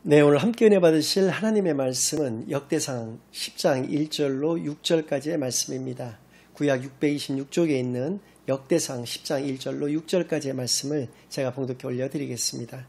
네, 오늘 함께 은혜 받으실 하나님의 말씀은 역대상 10장 1절로 6절까지의 말씀입니다. 구약 626쪽에 있는 역대상 10장 1절로 6절까지의 말씀을 제가 봉독해 올려드리겠습니다.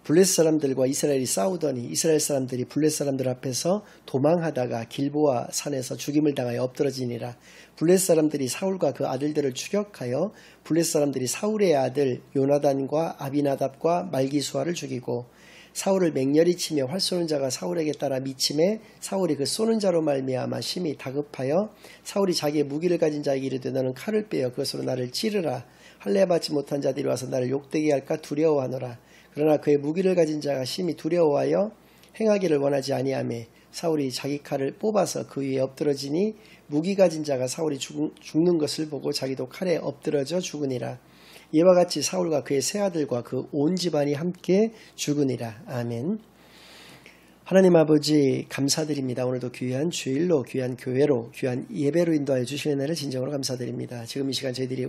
블레셋 사람들과 이스라엘이 싸우더니 이스라엘 사람들이 블레셋 사람들 앞에서 도망하다가 길보아 산에서 죽임을 당하여 엎드러지니라. 블레셋 사람들이 사울과 그 아들들을 추격하여 블레셋 사람들이 사울의 아들 요나단과 아비나답과 말기수아를 죽이고 사울을 맹렬히 치며 활 쏘는 자가 사울에게 따라 미침에 사울이 그 쏘는 자로 말미암아 심히 다급하여 사울이 자기의 무기를 가진 자에게 이르되 너는 칼을 빼어 그것으로 나를 찌르라. 할례 받지 못한 자들이 와서 나를 욕되게 할까 두려워하노라. 그러나 그의 무기를 가진 자가 심히 두려워하여 행하기를 원하지 아니하매 사울이 자기 칼을 뽑아서 그 위에 엎드러지니 무기 가진 자가 사울이 죽는 것을 보고 자기도 칼에 엎드러져 죽으니라. 이와 같이 사울과 그의 세 아들과 그 온 집안이 함께 죽으니라. 아멘. 하나님 아버지 감사드립니다. 오늘도 귀한 주일로 귀한 교회로 귀한 예배로 인도하여 주시는 은혜를 진정으로 감사드립니다. 지금 이 시간 저희들이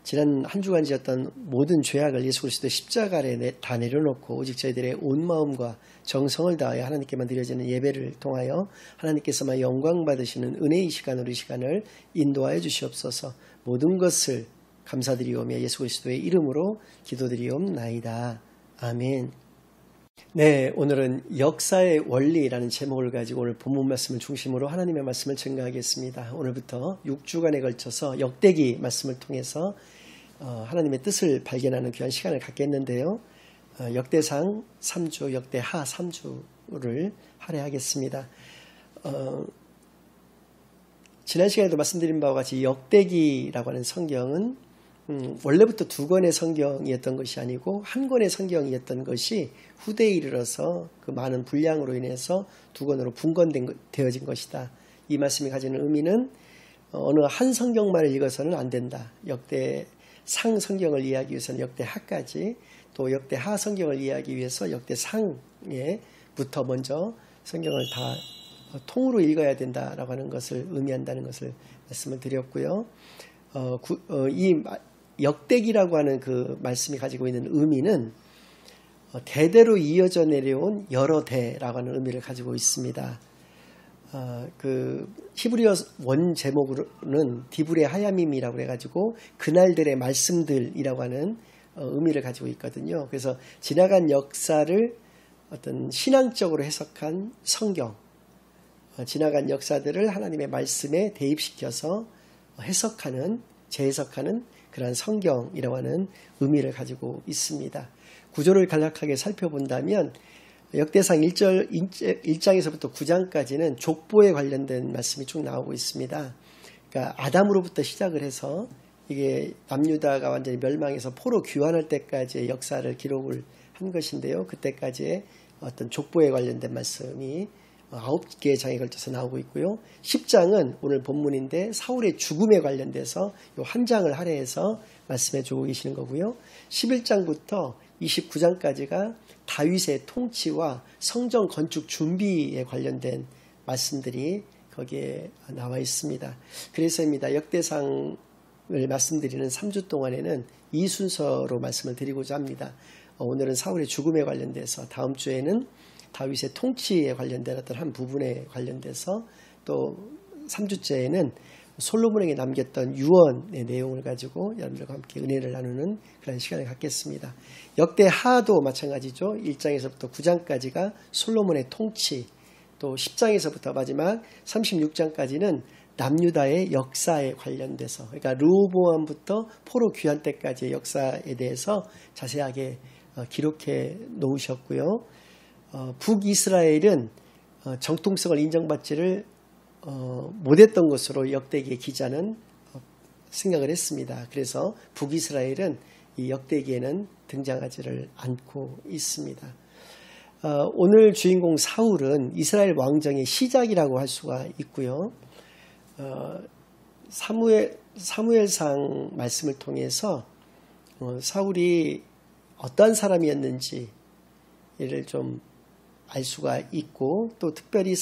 지난 한 주간 지었던 모든 죄악을 예수 그리스도의 십자가 아래 다 내려놓고 오직 저희들의 온 마음과 정성을 다하여 하나님께만 드려지는 예배를 통하여 하나님께서만 영광 받으시는 은혜의 시간으로 이 시간을 인도하여 주시옵소서. 모든 것을 감사드리오며 예수 그리스도의 이름으로 기도드리옵나이다. 아멘. 네, 오늘은 역사의 원리라는 제목을 가지고 오늘 본문 말씀을 중심으로 하나님의 말씀을 증거하겠습니다. 오늘부터 6주간에 걸쳐서 역대기 말씀을 통해서 하나님의 뜻을 발견하는 귀한 시간을 갖겠는데요. 역대상 3주, 역대하 3주를 할애하겠습니다. 지난 시간에도 말씀드린 바와 같이 역대기라고 하는 성경은 원래부터 두 권의 성경이었던 것이 아니고 한 권의 성경이었던 것이 후대에 이르러서 그 많은 분량으로 인해서 두 권으로 분권되어진 것이다. 이 말씀이 가지는 의미는 어느 한 성경만을 읽어서는 안 된다. 역대상 성경을 이해하기 위해서는 역대하까지, 또 역대하 성경을 이해하기 위해서 역대상에부터 먼저 성경을 다 통으로 읽어야 된다라고 하는 것을 의미한다는 것을 말씀을 드렸고요. 이 역대기라고 하는 그 말씀이 가지고 있는 의미는 대대로 이어져 내려온 여러 대라고 하는 의미를 가지고 있습니다. 그 히브리어 원 제목으로는 디브레 하야밈이라고 해가지고 그날들의 말씀들이라고 하는 의미를 가지고 있거든요. 그래서 지나간 역사를 어떤 신앙적으로 해석한 성경, 지나간 역사들을 하나님의 말씀에 대입시켜서 해석하는, 재해석하는 그러한 성경이라고 하는 의미를 가지고 있습니다. 구조를 간략하게 살펴본다면 역대상 1장에서부터 9장까지는 족보에 관련된 말씀이 쭉 나오고 있습니다. 그러니까 아담으로부터 시작을 해서 이게 남유다가 완전히 멸망해서 포로 귀환할 때까지의 역사를 기록을 한 것인데요. 그때까지의 어떤 족보에 관련된 말씀이 9개의 장에 걸쳐서 나오고 있고요. 10장은 오늘 본문인데 사울의 죽음에 관련돼서 이 한 장을 할애해서 말씀해 주고 계시는 거고요. 11장부터 29장까지가 다윗의 통치와 성전 건축 준비에 관련된 말씀들이 거기에 나와 있습니다. 그래서입니다. 역대상을 말씀드리는 3주 동안에는 이 순서로 말씀을 드리고자 합니다. 오늘은 사울의 죽음에 관련돼서, 다음 주에는 다윗의 통치에 관련된 어떤 한 부분에 관련돼서, 또 3주째에는 솔로몬에게 남겼던 유언의 내용을 가지고 여러분들과 함께 은혜를 나누는 그런 시간을 갖겠습니다. 역대하도 마찬가지죠. 1장에서부터 9장까지가 솔로몬의 통치, 또 10장에서부터 마지막 36장까지는 남유다의 역사에 관련돼서, 그러니까 르호보암부터 포로 귀환 때까지의 역사에 대해서 자세하게 기록해 놓으셨고요. 북이스라엘은 정통성을 인정받지를 못했던 것으로 역대기의 기자는 생각을 했습니다. 그래서 북이스라엘은 이 역대기에는 등장하지를 않고 있습니다. 오늘 주인공 사울은 이스라엘 왕정의 시작이라고 할 수가 있고요. 사무엘상 말씀을 통해서 사울이 어떠한 사람이었는지를 좀 알 수가 있고, 또 특별히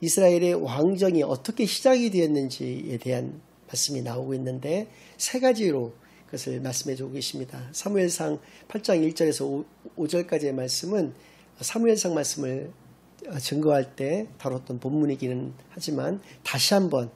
이스라엘의 왕정이 어떻게 시작이 되었는지에 대한 말씀이 나오고 있는데 세 가지로 그것을 말씀해 주고 계십니다. 사무엘상 8장 1절에서 5절까지의 말씀은 사무엘상 말씀을 증거할 때 다뤘던 본문이기는 하지만 다시 한번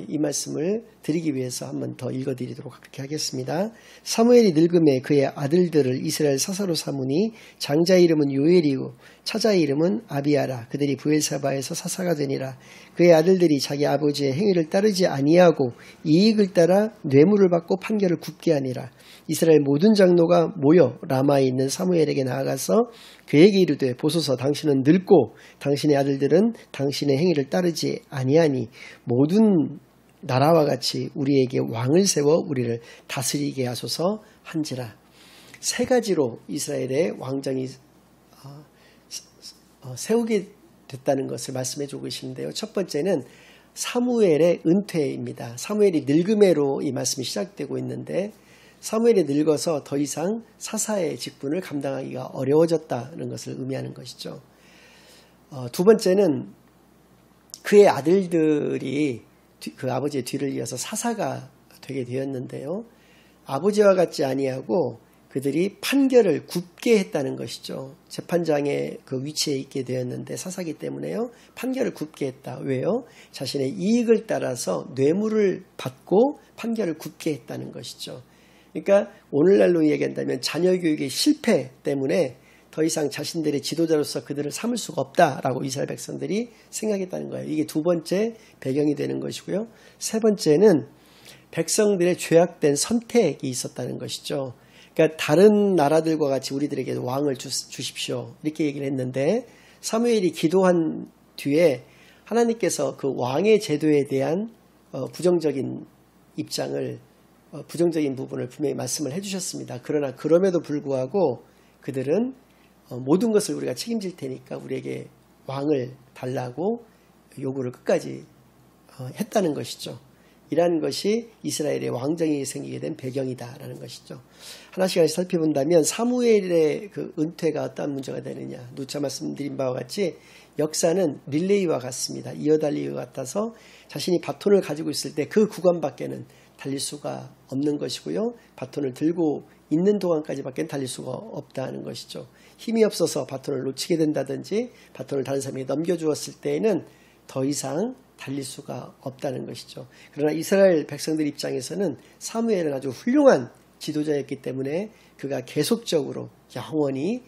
이 말씀을 드리기 위해서 한번 더 읽어드리도록 그렇게 하겠습니다. 사무엘이 늙음에 그의 아들들을 이스라엘 사사로 삼으니 장자의 이름은 요엘이요 차자의 이름은 아비아라. 그들이 브엘사바에서 사사가 되니라. 그의 아들들이 자기 아버지의 행위를 따르지 아니하고 이익을 따라 뇌물을 받고 판결을 굽게 하니라. 이스라엘 모든 장로가 모여 라마에 있는 사무엘에게 나아가서 그에게 이르되 보소서 당신은 늙고 당신의 아들들은 당신의 행위를 따르지 아니하니 모든 나라와 같이 우리에게 왕을 세워 우리를 다스리게 하소서 한지라. 세 가지로 이스라엘의 왕정이 세우게 됐다는 것을 말씀해 주고 계시는데요. 첫 번째는 사무엘의 은퇴입니다. 사무엘이 늙음에로 이 말씀이 시작되고 있는데 사무엘이 늙어서 더 이상 사사의 직분을 감당하기가 어려워졌다는 것을 의미하는 것이죠. 두 번째는 그의 아들들이 그 아버지의 뒤를 이어서 사사가 되게 되었는데요. 아버지와 같지 아니하고 그들이 판결을 굽게 했다는 것이죠. 재판장의 그 위치에 있게 되었는데 사사기 때문에요. 판결을 굽게 했다. 왜요? 자신의 이익을 따라서 뇌물을 받고 판결을 굽게 했다는 것이죠. 그러니까 오늘날로 얘기한다면 자녀 교육의 실패 때문에 더 이상 자신들의 지도자로서 그들을 삼을 수가 없다라고 이스라엘 백성들이 생각했다는 거예요. 이게 두 번째 배경이 되는 것이고요. 세 번째는 백성들의 죄악된 선택이 있었다는 것이죠. 그러니까 다른 나라들과 같이 우리들에게 왕을 주십시오 이렇게 얘기를 했는데 사무엘이 기도한 뒤에 하나님께서 그 왕의 제도에 대한 부정적인 입장을 부정적인 부분을 분명히 말씀을 해주셨습니다. 그러나 그럼에도 불구하고 그들은 모든 것을 우리가 책임질 테니까 우리에게 왕을 달라고 요구를 끝까지 했다는 것이죠. 이라는 것이 이스라엘의 왕정이 생기게 된 배경이다라는 것이죠. 하나씩 살펴본다면 사무엘의 그 은퇴가 어떤 문제가 되느냐. 누차 말씀드린 바와 같이 역사는 릴레이와 같습니다. 이어달리기와 같아서 자신이 바톤을 가지고 있을 때 그 구간밖에는 달릴 수가 없는 것이고요. 바톤을 들고 있는 동안까지밖에 달릴 수가 없다는 것이죠. 힘이 없어서 바톤을 놓치게 된다든지 바톤을 다른 사람에게 넘겨주었을 때에는 더 이상 달릴 수가 없다는 것이죠. 그러나 이스라엘 백성들 입장에서는 사무엘은 아주 훌륭한 지도자였기 때문에 그가 계속적으로 영원히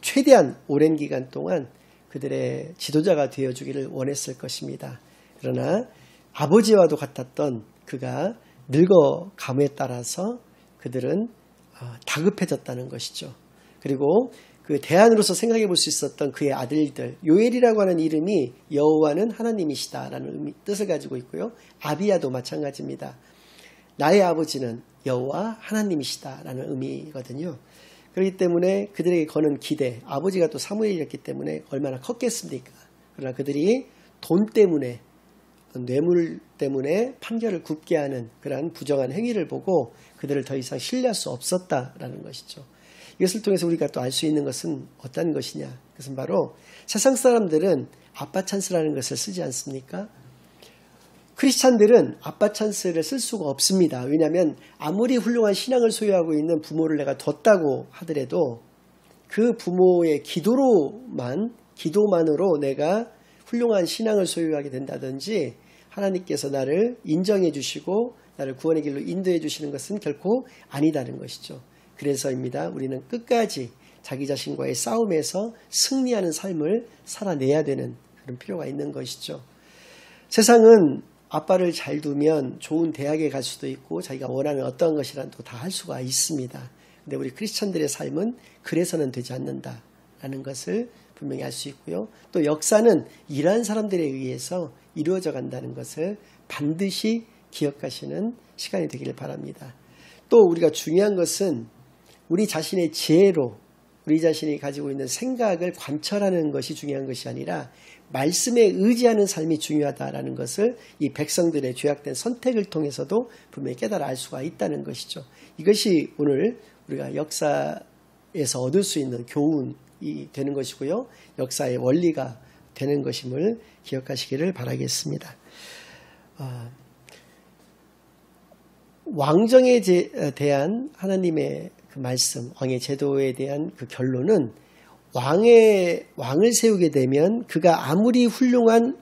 최대한 오랜 기간 동안 그들의 지도자가 되어주기를 원했을 것입니다. 그러나 아버지와도 같았던 그가 늙어감에 따라서 그들은 다급해졌다는 것이죠. 그리고 그 대안으로서 생각해 볼 수 있었던 그의 아들들, 요엘이라고 하는 이름이 여호와는 하나님이시다라는 뜻을 가지고 있고요. 아비야도 마찬가지입니다. 나의 아버지는 여호와 하나님이시다라는 의미거든요. 그렇기 때문에 그들에게 거는 기대, 아버지가 또 사무엘이었기 때문에 얼마나 컸겠습니까? 그러나 그들이 돈 때문에, 뇌물 때문에 판결을 굽게 하는 그러한 부정한 행위를 보고 그들을 더 이상 신뢰할 수 없었다라는 것이죠. 이것을 통해서 우리가 또 알 수 있는 것은 어떤 것이냐. 그것은 바로 세상 사람들은 아빠 찬스라는 것을 쓰지 않습니까? 크리스찬들은 아빠 찬스를 쓸 수가 없습니다. 왜냐하면 아무리 훌륭한 신앙을 소유하고 있는 부모를 내가 뒀다고 하더라도 그 부모의 기도만으로 내가 훌륭한 신앙을 소유하게 된다든지 하나님께서 나를 인정해 주시고 나를 구원의 길로 인도해 주시는 것은 결코 아니다는 것이죠. 그래서입니다. 우리는 끝까지 자기 자신과의 싸움에서 승리하는 삶을 살아내야 되는 그런 필요가 있는 것이죠. 세상은 아빠를 잘 두면 좋은 대학에 갈 수도 있고 자기가 원하는 어떠한 것이라도 다 할 수가 있습니다. 근데 우리 크리스천들의 삶은 그래서는 되지 않는다라는 것을 분명히 알 수 있고요. 또 역사는 이러한 사람들에 의해서 이루어져 간다는 것을 반드시 기억하시는 시간이 되기를 바랍니다. 또 우리가 중요한 것은 우리 자신의 지혜로 우리 자신이 가지고 있는 생각을 관철하는 것이 중요한 것이 아니라 말씀에 의지하는 삶이 중요하다라는 것을 이 백성들의 죄악된 선택을 통해서도 분명히 깨달아 알 수가 있다는 것이죠. 이것이 오늘 우리가 역사에서 얻을 수 있는 교훈이 되는 것이고요. 역사의 원리가 되는 것임을 기억하시기를 바라겠습니다. 왕정에 대한 하나님의 그 말씀, 왕의 제도에 대한 그 결론은 왕을 세우게 되면 그가 아무리 훌륭한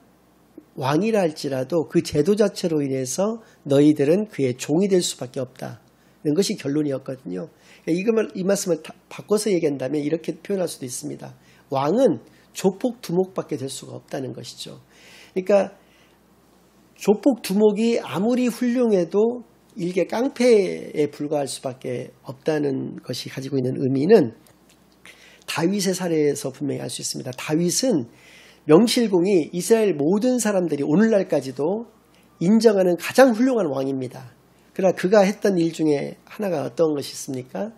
왕이라 할지라도 그 제도 자체로 인해서 너희들은 그의 종이 될 수밖에 없다는 것이 결론이었거든요. 이 말씀을 바꿔서 얘기한다면 이렇게 표현할 수도 있습니다. 왕은 조폭 두목밖에 될 수가 없다는 것이죠. 그러니까 조폭 두목이 아무리 훌륭해도 일개 깡패에 불과할 수밖에 없다는 것이 가지고 있는 의미는 다윗의 사례에서 분명히 알 수 있습니다. 다윗은 명실공히 이스라엘 모든 사람들이 오늘날까지도 인정하는 가장 훌륭한 왕입니다. 그러나 그가 했던 일 중에 하나가 어떤 것이 있습니까?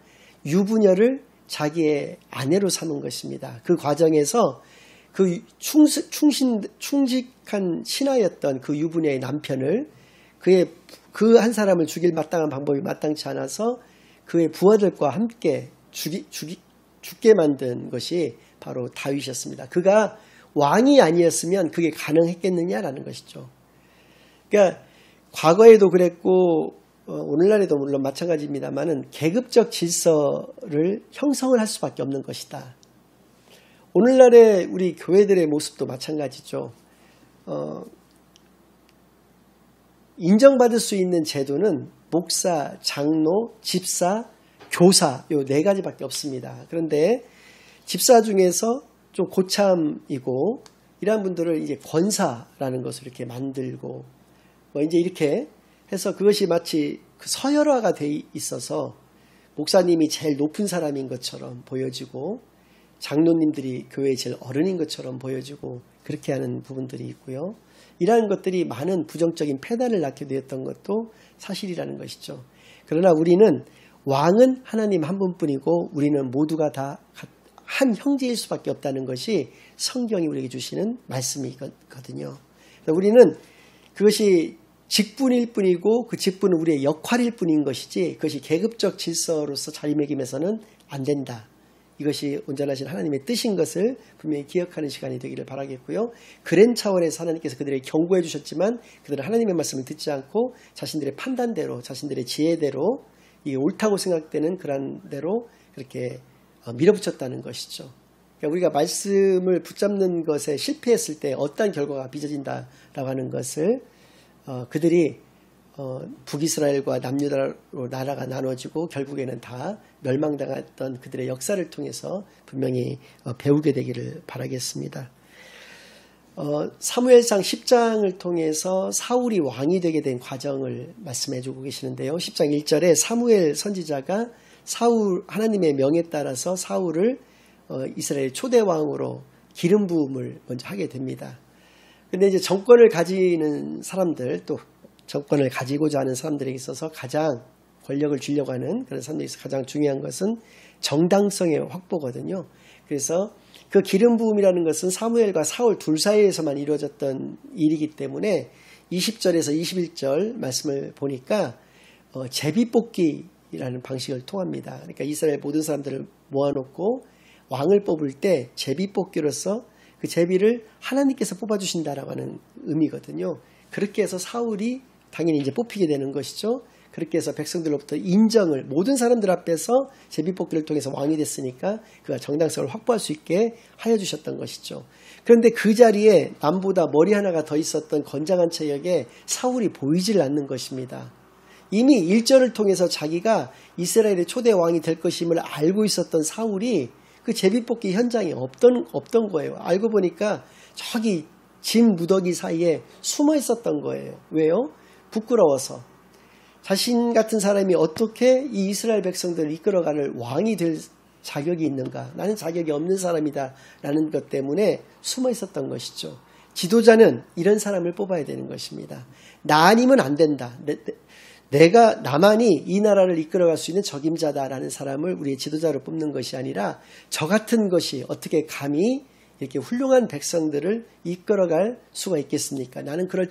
유부녀를 자기의 아내로 삼은 것입니다. 그 과정에서 그 충직한 신하였던 그 유부녀의 남편을 그 한 사람을 죽일 마땅한 방법이 마땅치 않아서 그의 부하들과 함께 죽게 만든 것이 바로 다윗이었습니다. 그가 왕이 아니었으면 그게 가능했겠느냐라는 것이죠. 그러니까 과거에도 그랬고 오늘날에도 물론 마찬가지입니다만은 계급적 질서를 형성을 할 수밖에 없는 것이다. 오늘날의 우리 교회들의 모습도 마찬가지죠. 인정받을 수 있는 제도는 목사, 장로, 집사, 교사 요 네 가지밖에 없습니다. 그런데 집사 중에서 좀 고참이고 이러한 분들을 이제 권사라는 것을 이렇게 만들고 이제 이렇게 해서 그것이 마치 그 서열화가 돼 있어서 목사님이 제일 높은 사람인 것처럼 보여지고 장로님들이 교회의 제일 어른인 것처럼 보여지고 그렇게 하는 부분들이 있고요. 이러한 것들이 많은 부정적인 폐단을 낳게 되었던 것도 사실이라는 것이죠. 그러나 우리는 왕은 하나님 한 분뿐이고 우리는 모두가 다 한 형제일 수밖에 없다는 것이 성경이 우리에게 주시는 말씀이거든요. 우리는 그것이 직분일 뿐이고 그 직분은 우리의 역할일 뿐인 것이지 그것이 계급적 질서로서 자리매김해서는 안 된다. 이것이 온전하신 하나님의 뜻인 것을 분명히 기억하는 시간이 되기를 바라겠고요. 그런 차원에서 하나님께서 그들에게 경고해 주셨지만 그들은 하나님의 말씀을 듣지 않고 자신들의 판단대로 자신들의 지혜대로 이게 옳다고 생각되는 그런 대로 그렇게 밀어붙였다는 것이죠. 그러니까 우리가 말씀을 붙잡는 것에 실패했을 때 어떠한 결과가 빚어진다라고 하는 것을 그들이 북이스라엘과 남유다로 나라가 나눠지고 결국에는 다 멸망당했던 그들의 역사를 통해서 분명히 배우게 되기를 바라겠습니다. 사무엘상 10장을 통해서 사울이 왕이 되게 된 과정을 말씀해 주고 계시는데요. 10장 1절에 사무엘 선지자가 하나님의 명에 따라서 사울을 이스라엘 초대왕으로 기름 부음을 먼저 하게 됩니다. 근데 이제 정권을 가지는 사람들 또 정권을 가지고자 하는 사람들에게 있어서 가장 권력을 주려고 하는 그런 사람들에게 가장 중요한 것은 정당성의 확보거든요. 그래서 그 기름 부음이라는 것은 사무엘과 사울 둘 사이에서만 이루어졌던 일이기 때문에 20절에서 21절 말씀을 보니까 제비뽑기라는 방식을 통합니다. 그러니까 이스라엘 모든 사람들을 모아놓고 왕을 뽑을 때 제비뽑기로서 그 제비를 하나님께서 뽑아주신다라고 하는 의미거든요. 그렇게 해서 사울이 당연히 이제 뽑히게 되는 것이죠. 그렇게 해서 백성들로부터 인정을 모든 사람들 앞에서 제비뽑기를 통해서 왕이 됐으니까 그가 정당성을 확보할 수 있게 하여 주셨던 것이죠. 그런데 그 자리에 남보다 머리 하나가 더 있었던 건장한 체격에 사울이 보이질 않는 것입니다. 이미 1절을 통해서 자기가 이스라엘의 초대 왕이 될 것임을 알고 있었던 사울이 그 제비뽑기 현장에 없던 거예요. 알고 보니까 저기 짐 무더기 사이에 숨어 있었던 거예요. 왜요? 부끄러워서. 자신 같은 사람이 어떻게 이 이스라엘 백성들을 이끌어가는 왕이 될 자격이 있는가? 나는 자격이 없는 사람이다 라는 것 때문에 숨어 있었던 것이죠. 지도자는 이런 사람을 뽑아야 되는 것입니다. 나 아니면 안 된다. 나만이 이 나라를 이끌어갈 수 있는 적임자다라는 사람을 우리의 지도자로 뽑는 것이 아니라 저 같은 것이 어떻게 감히 이렇게 훌륭한 백성들을 이끌어갈 수가 있겠습니까? 나는 그럴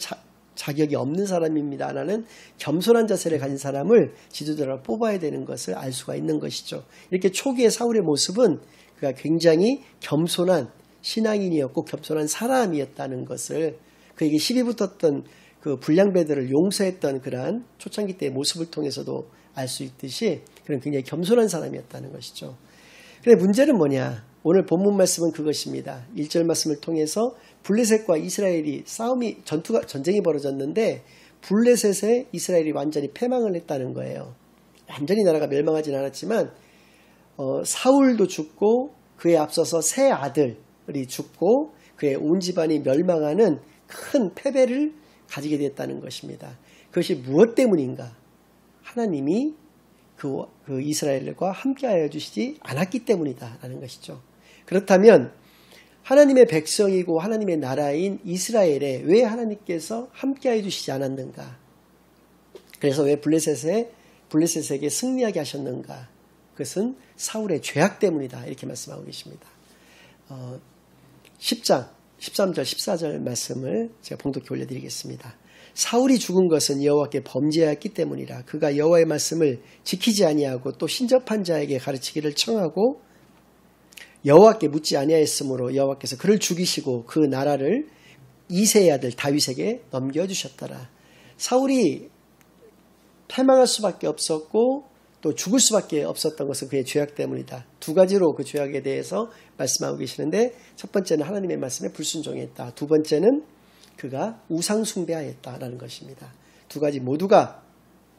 자격이 없는 사람입니다. 라는 겸손한 자세를 가진 사람을 지도자로 뽑아야 되는 것을 알 수가 있는 것이죠. 이렇게 초기의 사울의 모습은 그가 굉장히 겸손한 신앙인이었고 겸손한 사람이었다는 것을 그에게 시비 붙었던 그 불량배들을 용서했던 그러한 초창기 때의 모습을 통해서도 알 수 있듯이 그런 굉장히 겸손한 사람이었다는 것이죠. 그런데 문제는 뭐냐? 오늘 본문 말씀은 그것입니다. 1절 말씀을 통해서 블레셋과 이스라엘이 전쟁이 벌어졌는데 블레셋에 이스라엘이 완전히 패망을 했다는 거예요. 완전히 나라가 멸망하진 않았지만 사울도 죽고 그에 앞서서 세 아들이 죽고 그의 온 집안이 멸망하는 큰 패배를 가지게 됐다는 것입니다. 그것이 무엇 때문인가? 하나님이 그 이스라엘과 함께하여 주시지 않았기 때문이다라는 것이죠. 그렇다면 하나님의 백성이고 하나님의 나라인 이스라엘에 왜 하나님께서 함께하여 주시지 않았는가? 그래서 왜 블레셋에게 승리하게 하셨는가? 그것은 사울의 죄악 때문이다. 이렇게 말씀하고 계십니다. 10장 13절 14절 말씀을 제가 봉독해 올려드리겠습니다. 사울이 죽은 것은 여호와께 범죄하였기 때문이라. 그가 여호와의 말씀을 지키지 아니하고 또 신접한 자에게 가르치기를 청하고 여호와께 묻지 아니하였으므로 여호와께서 그를 죽이시고 그 나라를 이새의 아들 다윗에게 넘겨주셨더라. 사울이 패망할 수밖에 없었고 또 죽을 수밖에 없었던 것은 그의 죄악 때문이다. 두 가지로 그 죄악에 대해서 말씀하고 계시는데 첫 번째는 하나님의 말씀에 불순종했다. 두 번째는 그가 우상 숭배하였다라는 것입니다. 두 가지 모두가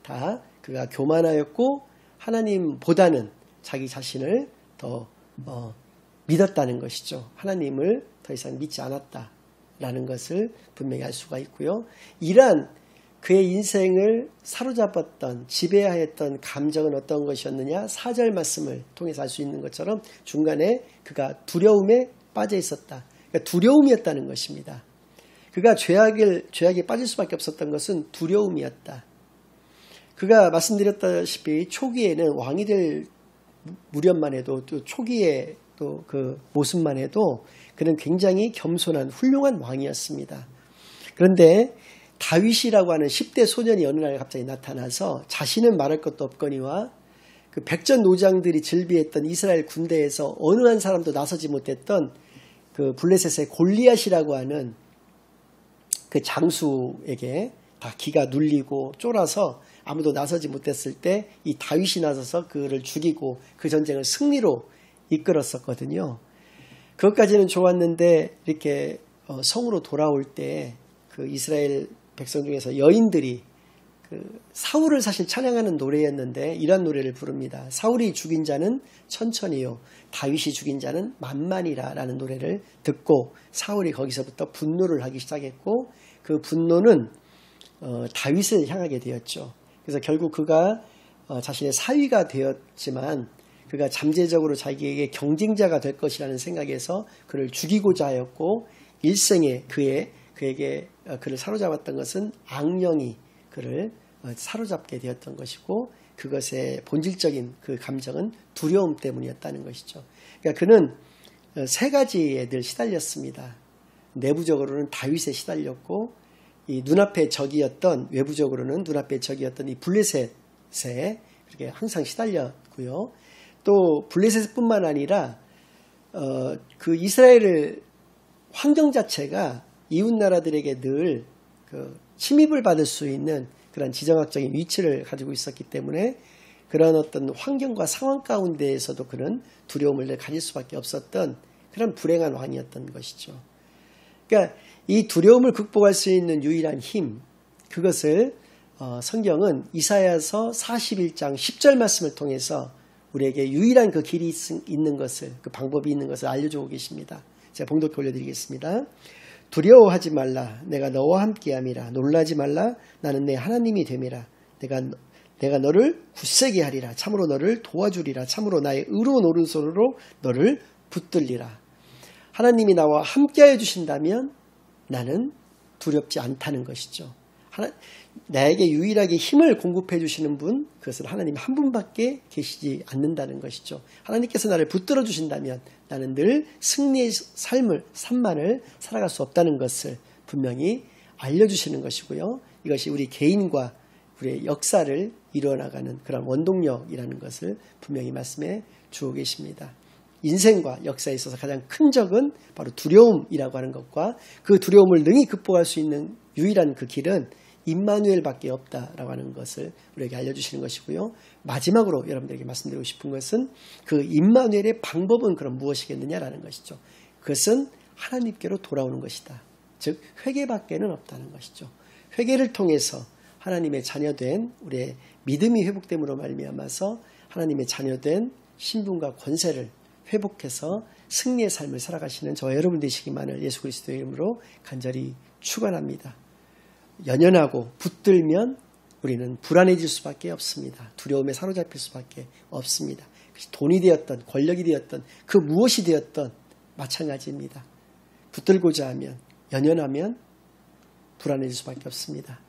다 그가 교만하였고 하나님보다는 자기 자신을 더 믿었다는 것이죠. 하나님을 더 이상 믿지 않았다라는 것을 분명히 알 수가 있고요. 이러한 그의 인생을 사로잡았던 지배하였던 감정은 어떤 것이었느냐? 4절 말씀을 통해서 알 수 있는 것처럼 중간에 그가 두려움에 빠져 있었다. 그러니까 두려움이었다는 것입니다. 그가 죄악에 빠질 수밖에 없었던 것은 두려움이었다. 그가 말씀드렸다시피 초기에는 왕이 될 무렵만 해도 또 초기에 또 그 모습만 해도 그는 굉장히 겸손한 훌륭한 왕이었습니다. 그런데 다윗이라고 하는 10대 소년이 어느 날 갑자기 나타나서 자신은 말할 것도 없거니와 그 백전노장들이 즐비했던 이스라엘 군대에서 어느 한 사람도 나서지 못했던 그 블레셋의 골리앗이라고 하는 그 장수에게 다 기가 눌리고 쫄아서 아무도 나서지 못했을 때 이 다윗이 나서서 그를 죽이고 그 전쟁을 승리로 이끌었었거든요. 그것까지는 좋았는데 이렇게 성으로 돌아올 때 그 이스라엘 백성 중에서 여인들이 그 사울을 사실 찬양하는 노래였는데 이런 노래를 부릅니다. 사울이 죽인 자는 천천히요 다윗이 죽인 자는 만만이라 라는 노래를 듣고 사울이 거기서부터 분노를 하기 시작했고 그 분노는 다윗을 향하게 되었죠. 그래서 결국 그가 자신의 사위가 되었지만 그가 잠재적으로 자기에게 경쟁자가 될 것이라는 생각에서 그를 죽이고자 하였고 일생에 그를 사로잡았던 것은 악령이 그를 사로잡게 되었던 것이고 그것의 본질적인 그 감정은 두려움 때문이었다는 것이죠. 그러니까 그는 세 가지에 늘 시달렸습니다. 내부적으로는 다윗에 시달렸고 이 눈앞의 적이었던 외부적으로는 눈앞의 적이었던 이 블레셋에 그렇게 항상 시달렸고요. 또 블레셋뿐만 아니라 그 이스라엘 환경 자체가 이웃 나라들에게 늘 그 침입을 받을 수 있는 그런 지정학적인 위치를 가지고 있었기 때문에 그런 어떤 환경과 상황 가운데에서도 그런 두려움을 늘 가질 수밖에 없었던 그런 불행한 왕이었던 것이죠. 그러니까 이 두려움을 극복할 수 있는 유일한 힘, 그것을 성경은 이사야서 41장 10절 말씀을 통해서 우리에게 유일한 그 길이 있는 것을, 그 방법이 있는 것을 알려주고 계십니다. 제가 봉독해 올려드리겠습니다. 두려워하지 말라. 내가 너와 함께함이라. 놀라지 말라. 나는 내 하나님이 됨이라. 내가 너를 굳세게 하리라. 참으로 너를 도와주리라. 참으로 나의 의로운 오른손으로 너를 붙들리라. 하나님이 나와 함께하여 주신다면 나는 두렵지 않다는 것이죠. 나에게 유일하게 힘을 공급해 주시는 분, 그것은 하나님 한 분밖에 계시지 않는다는 것이죠. 하나님께서 나를 붙들어 주신다면 나는 늘 승리의 삶만을 살아갈 수 없다는 것을 분명히 알려주시는 것이고요. 이것이 우리 개인과 우리의 역사를 이루어나가는 그런 원동력이라는 것을 분명히 말씀해 주고 계십니다. 인생과 역사에 있어서 가장 큰 적은 바로 두려움이라고 하는 것과 그 두려움을 능히 극복할 수 있는 유일한 그 길은 임마누엘밖에 없다라고 하는 것을 우리에게 알려주시는 것이고요. 마지막으로 여러분들에게 말씀드리고 싶은 것은 그 임마누엘의 방법은 그럼 무엇이겠느냐라는 것이죠. 그것은 하나님께로 돌아오는 것이다. 즉 회개밖에는 없다는 것이죠. 회개를 통해서 하나님의 자녀된 우리의 믿음이 회복됨으로 말미암아서 하나님의 자녀된 신분과 권세를 회복해서 승리의 삶을 살아가시는 저와 여러분 되시기만을 예수 그리스도의 이름으로 간절히 축원합니다. 연연하고 붙들면 우리는 불안해질 수밖에 없습니다. 두려움에 사로잡힐 수밖에 없습니다. 돈이 되었던 권력이 되었던 그 무엇이 되었던 마찬가지입니다. 붙들고자 하면 연연하면 불안해질 수밖에 없습니다.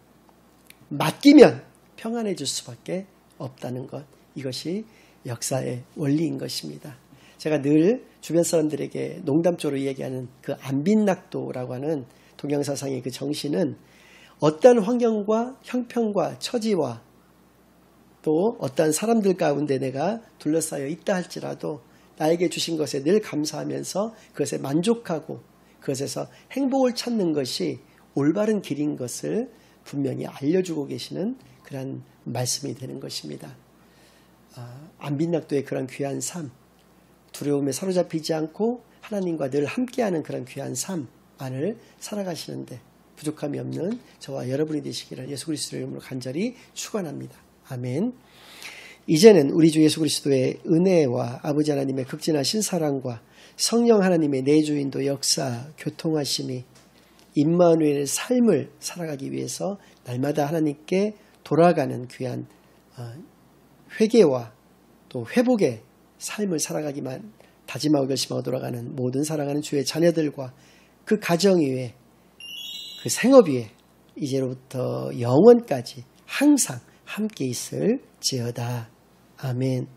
맡기면 평안해질 수밖에 없다는 것, 이것이 역사의 원리인 것입니다. 제가 늘 주변 사람들에게 농담조로 얘기하는 그 안빈낙도라고 하는 동양사상의 그 정신은 어떠한 환경과 형편과 처지와 또 어떠한 사람들 가운데 내가 둘러싸여 있다 할지라도 나에게 주신 것에 늘 감사하면서 그것에 만족하고 그것에서 행복을 찾는 것이 올바른 길인 것을 분명히 알려주고 계시는 그런 말씀이 되는 것입니다. 안빈낙도의 그런 귀한 삶, 두려움에 사로잡히지 않고 하나님과 늘 함께하는 그런 귀한 삶 안을 살아가시는데 부족함이 없는 저와 여러분이 되시기를 예수 그리스도의 이름으로 간절히 축원합니다. 아멘. 이제는 우리 주 예수 그리스도의 은혜와 아버지 하나님의 극진하신 사랑과 성령 하나님의 내주인도 역사, 교통하심이 임마누엘의 삶을 살아가기 위해서 날마다 하나님께 돌아가는 귀한 회개와 또 회복의 삶을 살아가기만 다짐하고 결심하고 돌아가는 모든 사랑하는 주의 자녀들과 그 가정 위에 그 생업 위에 이제로부터 영원까지 항상 함께 있을지어다. 아멘.